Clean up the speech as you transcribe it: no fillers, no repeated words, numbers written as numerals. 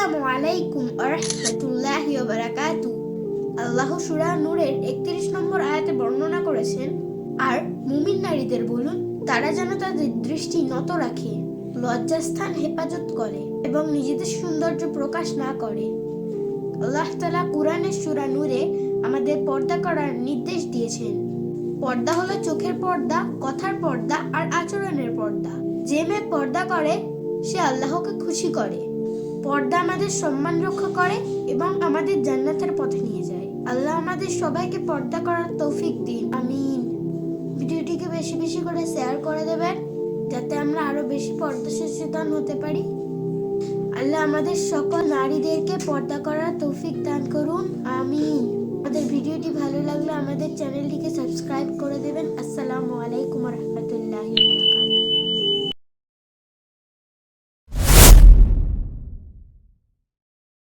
আসসালামু আলাইকুম ওয়া রাহমাতুল্লাহি ওয়া বারাকাতুহু। আল্লাহ সূরা নূরের ৩১ নম্বর আয়াতে বর্ণনা করেছেন, আর মুমিন নারীদের বলুন, তারা যেন তাদের দৃষ্টি নত রাখে, লজ্জাস্থান হেফাজত করে এবং নিজেদের সৌন্দর্য প্রকাশ না করে। আল্লাহ তাআলা কুরআনের সূরা নূরে আমাদের পর্দা করার নির্দেশ দিয়েছেন। পর্দা হলো চোখের পর্দা, কথার পর্দা আর আচরণের পর্দা। যে মেয়ে পর্দা করে সে আল্লাহকে খুশি করে। পর্দা আমাদের সম্মান রক্ষা করে এবং আমাদের জান্নাতের পথে নিয়ে যায়। আল্লাহ আমাদের সবাইকে পর্দা করার তৌফিক দিন, আমিন। ভিডিওটিকে বেশি বেশি করে শেয়ার করে দেবেন, যাতে আমরা আরো বেশি পর্দা সচেতন হতে পারি। আল্লাহ আমাদের সকল নারীদেরকে পর্দা করার তৌফিক দান করুন, আমিন। আমাদের ভিডিওটি ভালো লাগলে আমাদের চ্যানেলটিকে সাবস্ক্রাইব করে দেবেন। আসসালামু আলাইকুম ওয়া রাহমাতুল্লাহি ওয়া বারাকাতুহু।